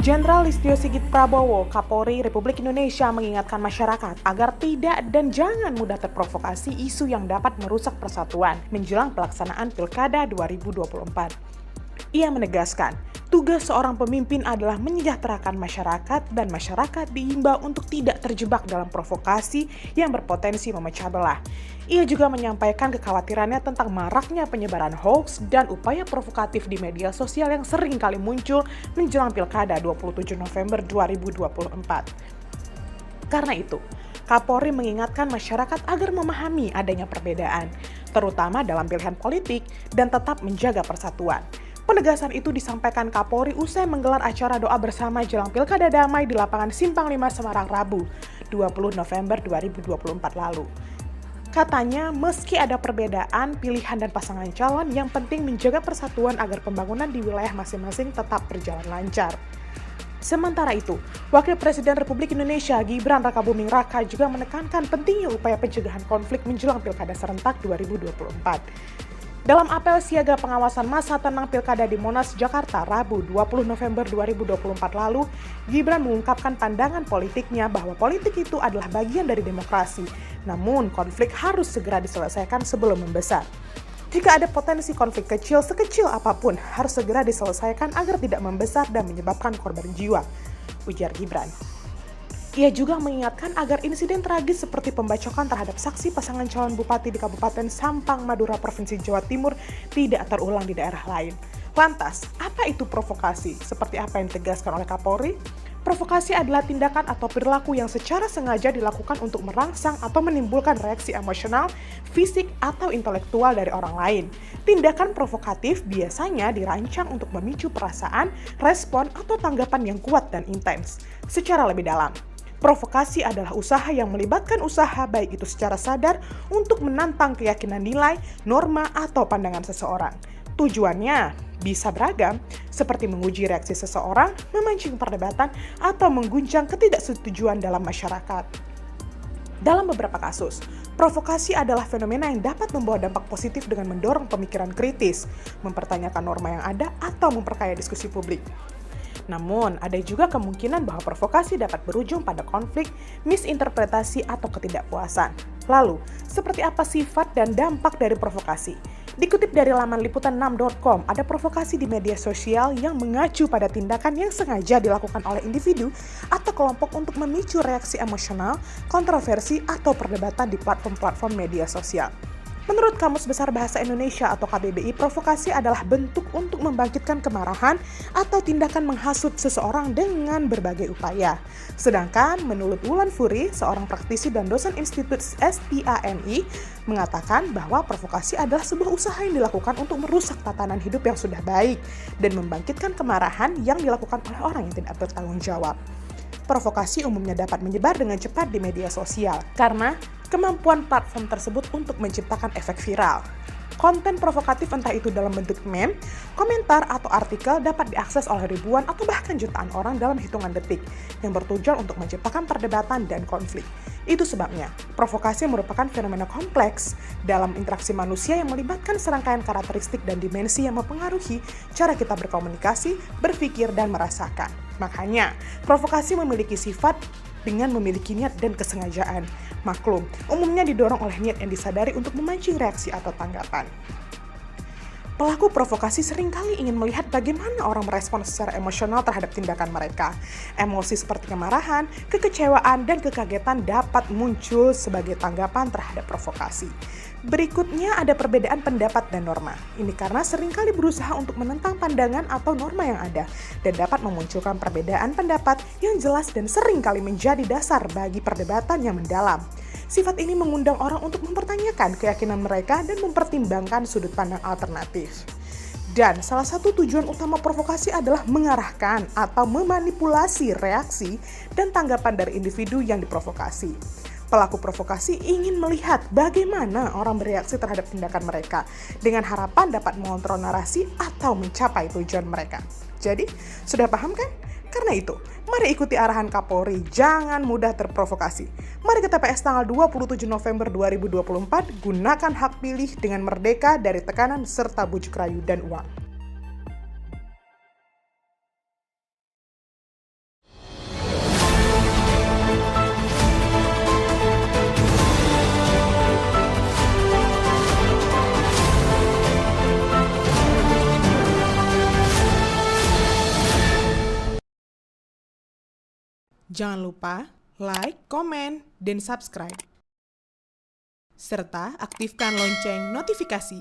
Jenderal Listio Sigit Prabowo, Kapolri Republik Indonesia mengingatkan masyarakat agar tidak dan jangan mudah terprovokasi isu yang dapat merusak persatuan menjelang pelaksanaan Pilkada 2024. Ia menegaskan, tugas seorang pemimpin adalah menyejahterakan masyarakat dan masyarakat diimbau untuk tidak terjebak dalam provokasi yang berpotensi memecah belah. Ia juga menyampaikan kekhawatirannya tentang maraknya penyebaran hoax dan upaya provokatif di media sosial yang sering kali muncul menjelang Pilkada 27 November 2024. Karena itu, Kapolri mengingatkan masyarakat agar memahami adanya perbedaan, terutama dalam pilihan politik, dan tetap menjaga persatuan. Penegasan itu disampaikan Kapolri usai menggelar acara doa bersama jelang Pilkada Damai di lapangan Simpang 5 Semarang Rabu, 20 November 2024 lalu. Katanya, meski ada perbedaan pilihan dan pasangan calon, yang penting menjaga persatuan agar pembangunan di wilayah masing-masing tetap berjalan lancar. Sementara itu, Wakil Presiden Republik Indonesia Gibran Rakabuming Raka juga menekankan pentingnya upaya pencegahan konflik menjelang Pilkada serentak 2024. Dalam apel siaga pengawasan masa tenang Pilkada di Monas, Jakarta, Rabu 20 November 2024 lalu, Gibran mengungkapkan pandangan politiknya bahwa politik itu adalah bagian dari demokrasi, namun konflik harus segera diselesaikan sebelum membesar. Jika ada potensi konflik kecil, sekecil apapun, harus segera diselesaikan agar tidak membesar dan menyebabkan korban jiwa, ujar Gibran. Ia juga mengingatkan agar insiden tragis seperti pembacokan terhadap saksi pasangan calon bupati di Kabupaten Sampang, Madura, Provinsi Jawa Timur tidak terulang di daerah lain. Lantas, apa itu provokasi? Seperti apa yang ditegaskan oleh Kapolri? Provokasi adalah tindakan atau perilaku yang secara sengaja dilakukan untuk merangsang atau menimbulkan reaksi emosional, fisik, atau intelektual dari orang lain. Tindakan provokatif biasanya dirancang untuk memicu perasaan, respon, atau tanggapan yang kuat dan intens. Secara lebih dalam, provokasi adalah usaha yang melibatkan usaha baik itu secara sadar untuk menantang keyakinan nilai, norma, atau pandangan seseorang. Tujuannya bisa beragam, seperti menguji reaksi seseorang, memancing perdebatan, atau mengguncang ketidaksetujuan dalam masyarakat. Dalam beberapa kasus, provokasi adalah fenomena yang dapat membawa dampak positif dengan mendorong pemikiran kritis, mempertanyakan norma yang ada, atau memperkaya diskusi publik. Namun, ada juga kemungkinan bahwa provokasi dapat berujung pada konflik, misinterpretasi, atau ketidakpuasan. Lalu, seperti apa sifat dan dampak dari provokasi? Dikutip dari laman liputan6.com, ada provokasi di media sosial yang mengacu pada tindakan yang sengaja dilakukan oleh individu atau kelompok untuk memicu reaksi emosional, kontroversi, atau perdebatan di platform-platform media sosial. Menurut Kamus Besar Bahasa Indonesia atau KBBI, provokasi adalah bentuk untuk membangkitkan kemarahan atau tindakan menghasut seseorang dengan berbagai upaya. Sedangkan menurut Wulan Furi, seorang praktisi dan dosen Institut SPANI, mengatakan bahwa provokasi adalah sebuah usaha yang dilakukan untuk merusak tatanan hidup yang sudah baik dan membangkitkan kemarahan yang dilakukan oleh orang yang tidak bertanggung jawab. Provokasi umumnya dapat menyebar dengan cepat di media sosial karena kemampuan platform tersebut untuk menciptakan efek viral. Konten provokatif entah itu dalam bentuk meme, komentar, atau artikel dapat diakses oleh ribuan atau bahkan jutaan orang dalam hitungan detik yang bertujuan untuk menciptakan perdebatan dan konflik. Itu sebabnya, provokasi merupakan fenomena kompleks dalam interaksi manusia yang melibatkan serangkaian karakteristik dan dimensi yang mempengaruhi cara kita berkomunikasi, berpikir, dan merasakan. Makanya, provokasi memiliki sifat dengan memiliki niat dan kesengajaan. Maklum, umumnya didorong oleh niat yang disadari untuk memancing reaksi atau tanggapan. Pelaku provokasi seringkali ingin melihat bagaimana orang merespon secara emosional terhadap tindakan mereka. Emosi seperti kemarahan, kekecewaan, dan kekagetan dapat muncul sebagai tanggapan terhadap provokasi. Berikutnya ada perbedaan pendapat dan norma. Ini karena seringkali berusaha untuk menentang pandangan atau norma yang ada dan dapat memunculkan perbedaan pendapat yang jelas dan seringkali menjadi dasar bagi perdebatan yang mendalam. Sifat ini mengundang orang untuk mempertanyakan keyakinan mereka dan mempertimbangkan sudut pandang alternatif. Dan salah satu tujuan utama provokasi adalah mengarahkan atau memanipulasi reaksi dan tanggapan dari individu yang diprovokasi. Pelaku provokasi ingin melihat bagaimana orang bereaksi terhadap tindakan mereka dengan harapan dapat mengontrol narasi atau mencapai tujuan mereka. Jadi, sudah paham kan? Karena itu, mari ikuti arahan Kapolri, jangan mudah terprovokasi. Mari ke TPS tanggal 27 November 2024, gunakan hak pilih dengan merdeka dari tekanan serta bujuk rayu dan uang. Jangan lupa like, komen, dan subscribe. Serta aktifkan lonceng notifikasi.